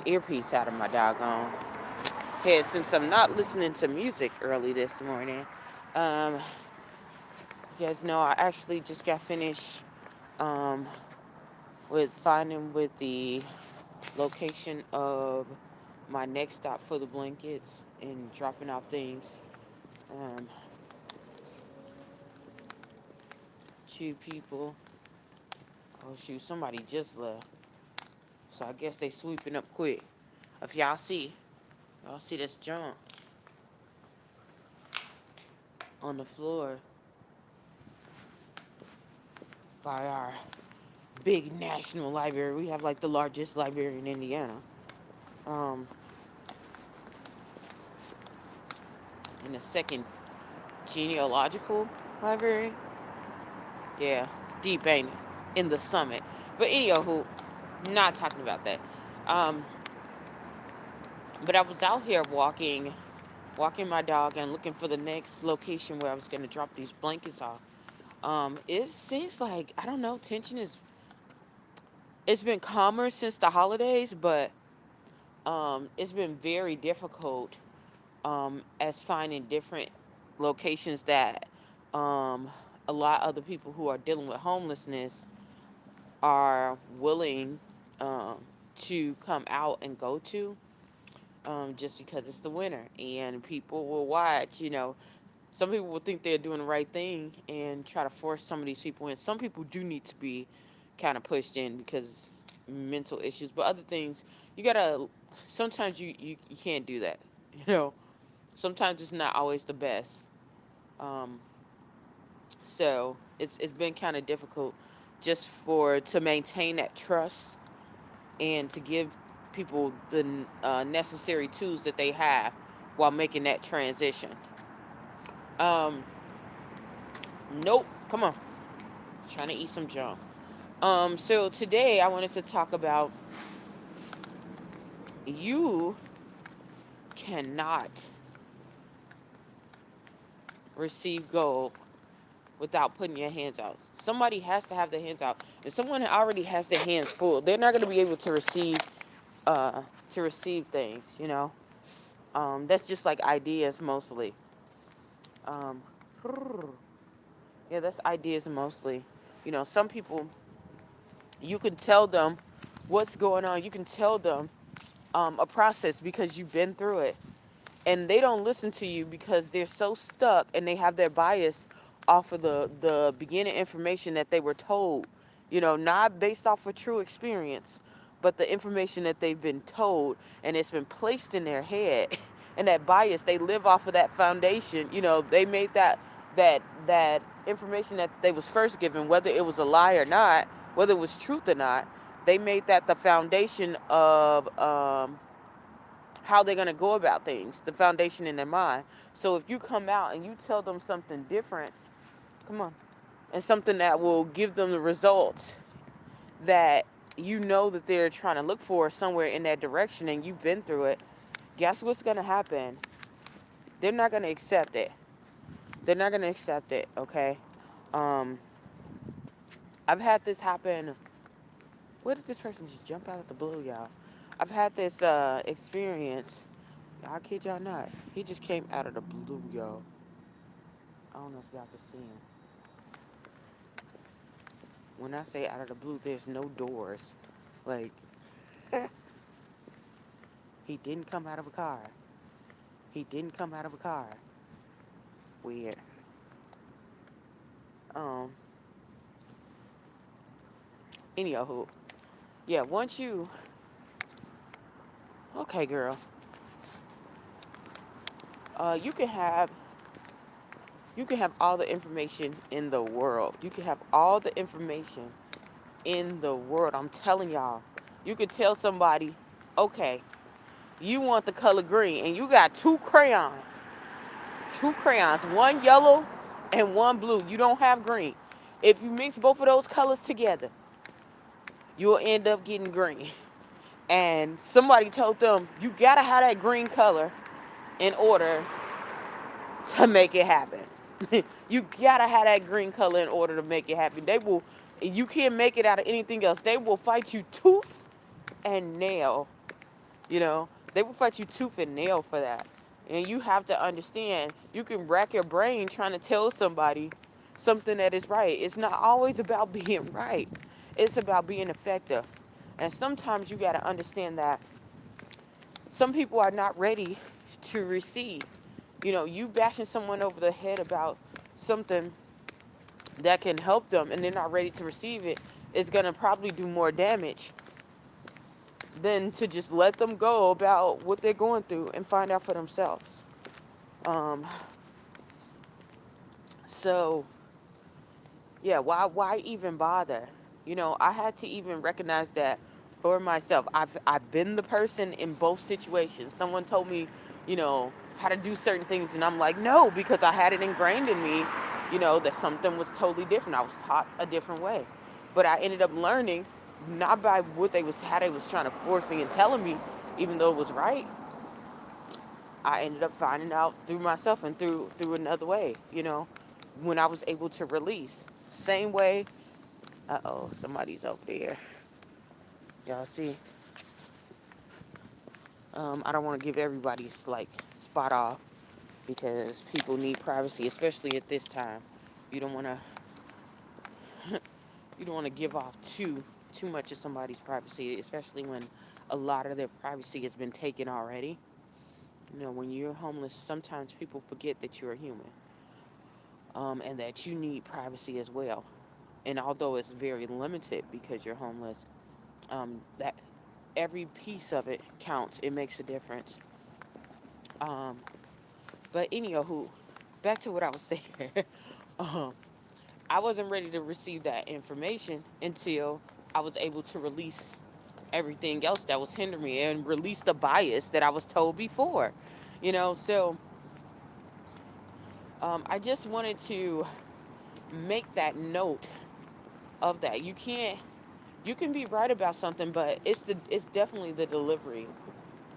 earpiece out of my doggone head since I'm not listening to music early this morning. Um, you guys know I actually just got finished um, with finding with the location of my next stop for the blankets and dropping off things um, to people. Oh shoot, somebody just left. So I guess they sweeping up quick. If y'all see this junk on the floor by our big national library. We have like the largest library in Indiana. Um, and the second genealogical library. Yeah, deep ain't it? In the summit. But anywho, not talking about that. Um, but I was out here walking my dog and looking for the next location where I was gonna drop these blankets off. It seems like I don't know, tension is it's been calmer since the holidays, but it's been very difficult as finding different locations that um, a lot of the people who are dealing with homelessness are willing um, to come out and go to, just because it's the winter and people will watch. Some people will think they're doing the right thing and try to force some of these people in. Some people do need to be kind of pushed in because mental issues, but other things you gotta. Sometimes you can't do that. You know, sometimes it's not always the best. Um, so it's been kind of difficult just for to maintain that trust and to give people the necessary tools that they have while making that transition. Um, nope, come on, trying to eat some junk. So today I wanted to talk about you cannot receive gold without putting your hands out. Somebody has to have their hands out. If someone already has their hands full, they're not going to be able uh to receive things, that's just like ideas mostly. Um yeah, that's ideas mostly. Some people you can tell them what's going on. You can tell them a process because you've been through it. And they don't listen to you because they're so stuck and they have their bias off of the beginning information that they were told, not based off of true experience, but the information that they've been told and it's been placed in their head. And that bias, they live off of that foundation. They made that information that they was first given, whether it was a lie or not, whether it was truth or not, they made that the foundation of how they're going to go about things, the foundation in their mind. So if you come out and you tell them something different, come on, and something that will give them the results that that they're trying to look for somewhere in that direction and you've been through it, guess what's going to happen? They're not going to accept it. They're not going to accept it, okay? Um, I've had this happen. Where did this person just jump out of the blue, y'all? I've had this experience. I kid y'all not. He just came out of the blue, y'all. I don't know if y'all can see him. When I say out of the blue, there's no doors. Like, he didn't come out of a car. He didn't come out of a car. Weird. Um, Anywho, yeah, once you, okay, girl, you can have, all the information in the world. You can have all the information in the world. I'm telling y'all, you could tell somebody, okay, you want the color green, and you got two crayons, one yellow and one blue. You don't have green. If you mix both of those colors together, you'll end up getting green. And somebody told them, you gotta have that green color in order to make it happen. You gotta have that green color in order to make it happen. You can't make it out of anything else. They will fight you tooth and nail You know, they will fight you tooth and nail for that. And you have to understand, you can rack your brain trying to tell somebody something that is right. It's not always about being right. It's about being effective. And sometimes you got to understand that some people are not ready to receive. You know, you bashing someone over the head about something that can help them and they're not ready to receive it is going to probably do more damage than to just let them go about what they're going through and find out for themselves. Um, so yeah, why even bother? You know, I had to even recognize that for myself. I've been the person in both situations. Someone told me, you know, how to do certain things and I'm like, "No," because I had it ingrained in me, you know, that something was totally different. I was taught a different way. But I ended up learning not by what they was how they was trying to force me and telling me even though it was right. I ended up finding out through myself and through another way, you know, when I was able to release. Same way. Uh-oh, somebody's over there. Y'all see? I don't want to give everybody like spot off because people need privacy, especially at this time. You don't want to you don't want to give off too much of somebody's privacy, especially when a lot of their privacy has been taken already. You know, when you're homeless, sometimes people forget that you're a human, and that you need privacy as well. And although it's very limited because you're homeless, that every piece of it counts. It makes a difference. Um, but anywho, back to what I was saying. um, I wasn't ready to receive that information until I was able to release everything else that was hindering me and release the bias that I was told before. You know, so I just wanted to make that note of that. You can be right about something, but it's definitely the delivery.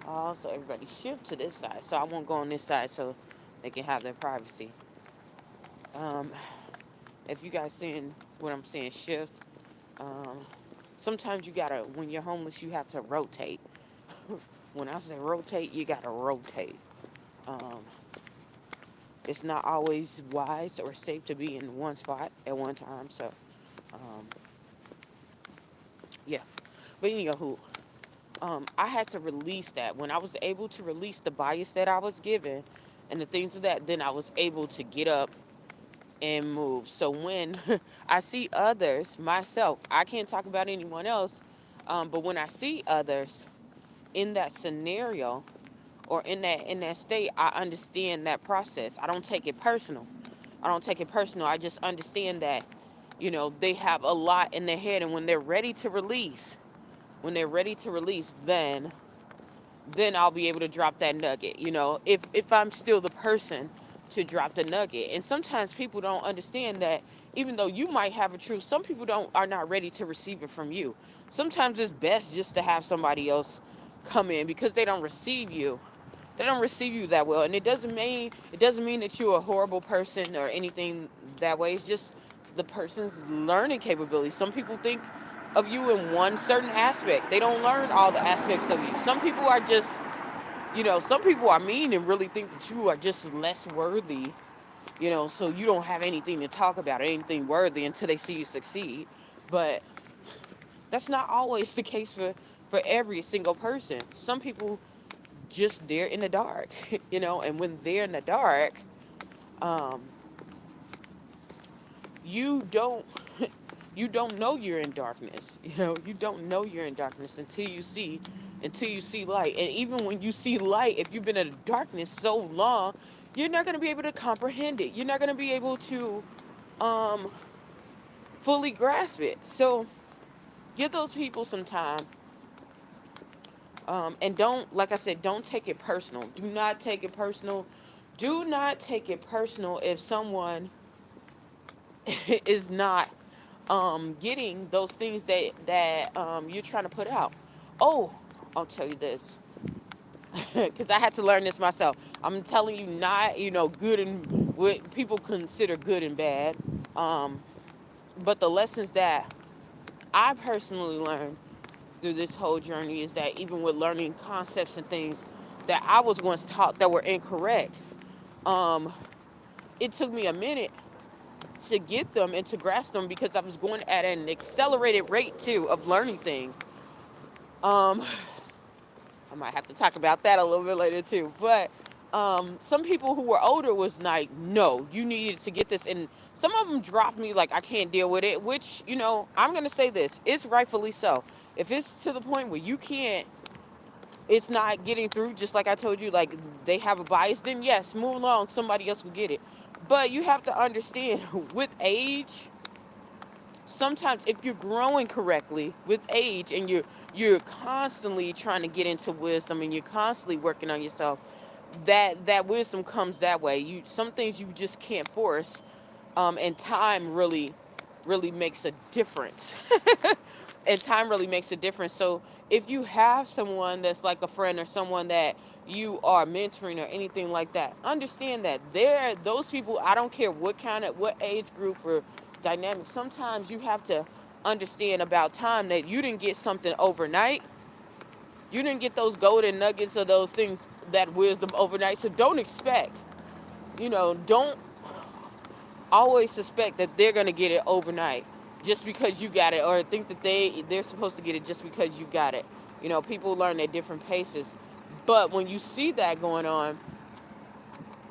Also, everybody shift to this side, so I won't go on this side so they can have their privacy. Um, if you guys seeing what I'm saying, shift. Um, Sometimes you gotta, when you're homeless, you have to rotate. When I say rotate, you gotta rotate. Um, it's not always wise or safe to be in one spot at one time. So, um, yeah. But anywho, I had to release that. When I was able to release the bias that I was given and the things of that, then I was able to get up and move. So when I see others, myself, I can't talk about anyone else, but when I see others in that scenario or in that state, I understand that process. I don't take it personal. I don't take it personal. I just understand that, you know, they have a lot in their head, and when they're ready to release, then I'll be able to drop that nugget, you know, if I'm still the person to drop the nugget. And sometimes people don't understand that even though you might have a truth, some people don't are not ready to receive it from you. Sometimes it's best just to have somebody else come in because they don't receive you. They don't receive you that well. And it doesn't mean that you're a horrible person or anything that way. It's just the person's learning capability. Some people think of you in one certain aspect. They don't learn all the aspects of you. Some people are just, some people are mean and really think that you are just less worthy, so you don't have anything to talk about or anything worthy until they see you succeed. But that's not always the case for every single person. Some people just they're in the dark, and when they're in the dark, um, you don't you don't know you're in darkness. You don't know you're in darkness until you see light. And even when you see light, if you've been in darkness so long, you're not going to be able to comprehend it. You're not going to be able to um fully grasp it. So give those people some time. And don't, like I said, don't take it personal. Do not take it personal. Do not take it personal if someone is not getting those things that you're trying to put out. Oh, I'll tell you this because I had to learn this myself. I'm telling you, not good and what people consider good and bad, um, but the lessons that I personally learned. through this whole journey is that even with learning concepts and things that I was once taught that were incorrect, um, it took me a minute to get them and to grasp them because I was going at an accelerated rate too of learning things. Um, I might have to talk about that a little bit later too. But some people who were older was like, no, you needed to get this. And some of them dropped me like, I can't deal with it, which, I'm going to say this. It's rightfully so. If it's to the point where you can't, it's not getting through, just like I told you, like they have a bias, then yes, move along. Somebody else will get it. But you have to understand with age, sometimes if you're growing correctly with age and you're constantly trying to get into wisdom and you're constantly working on yourself, that wisdom comes that way. You some things you just can't force, and time really makes a difference. And time really makes a difference. So if you have someone that's like a friend or someone that you are mentoring or anything like that, understand that those people, I don't care what age group or dynamic, sometimes you have to understand about time that you didn't get something overnight. You didn't get those golden nuggets or those things, that wisdom overnight. So don't expect, don't always suspect that they're going to get it overnight just because you got it, or think that they're supposed to get it just because you got it. People learn at different paces. But when you see that going on,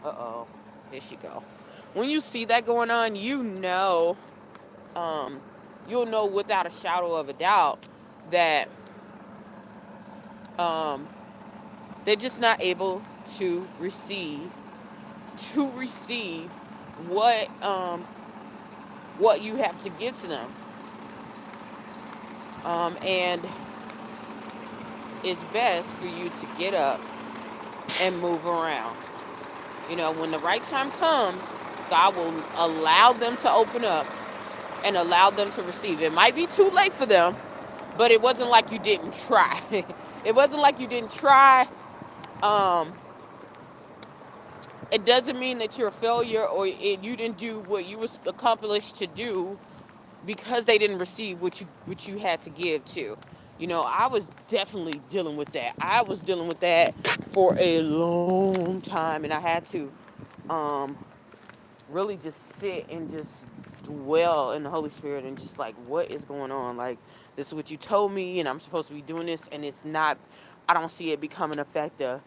uh-oh, here she go. When you see that going on, um, you'll know without a shadow of a doubt that um, they're just not able to receive what you have to give to them. And it's best for you to get up and move around. When the right time comes, God will allow them to open up and allow them to receive. It might be too late for them, but it wasn't like you didn't try. It wasn't like you didn't try. Um, it doesn't mean that you're a failure or you didn't do what you was accomplished to do because they didn't receive what you had to give to. I was definitely dealing with that. I was dealing with that for a long time, and I had to um, really just sit and just dwell in the Holy Spirit and just like, what is going on? Like, this is what you told me, and I'm supposed to be doing this, and it's not. I don't see it becoming effective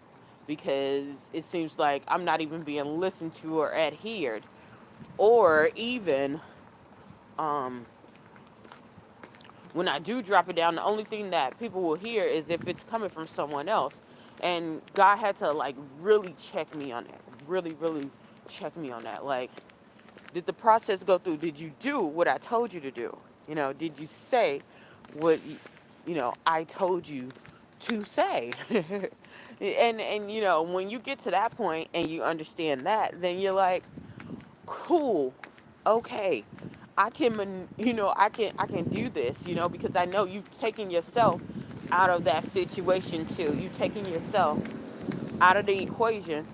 because it seems like I'm not even being listened to or adhered, or even um, when I do drop it down, the only thing that people will hear is if it's coming from someone else. And God had to like really check me on that. Really, really check me on that. Like, did the process go through? Did you do what I told you to do? Did you say what I told you to say? And when you get to that point and you understand that, then you're like, cool, okay, I can do this, because I know you've taken yourself out of that situation too. You've taken yourself out of the equation,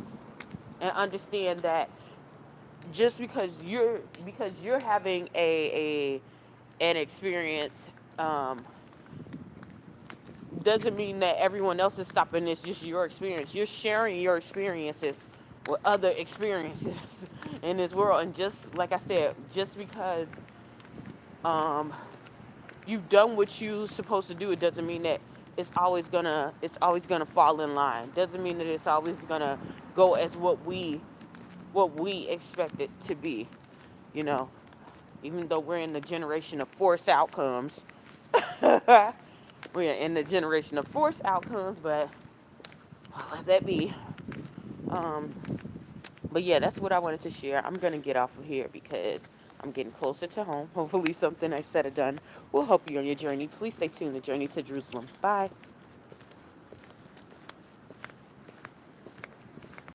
and understand that just because you're having an experience, um, doesn't mean that everyone else is stopping. It's just your experience. You're sharing your experiences with other experiences in this world. And just like I said, just because um, you've done what you're supposed to do, it doesn't mean that it's always gonna fall in line. Doesn't mean that it's always gonna go as what we expect it to be. You know, Even though we're in the generation of forced outcomes, we're in the generation of forced outcomes. But let that be. Um, but yeah, that's what I wanted to share. I'm gonna get off of here because I'm getting closer to home. Hopefully, something I said or done will help you on your journey. Please stay tuned. The Journey to Jerusalem. Bye.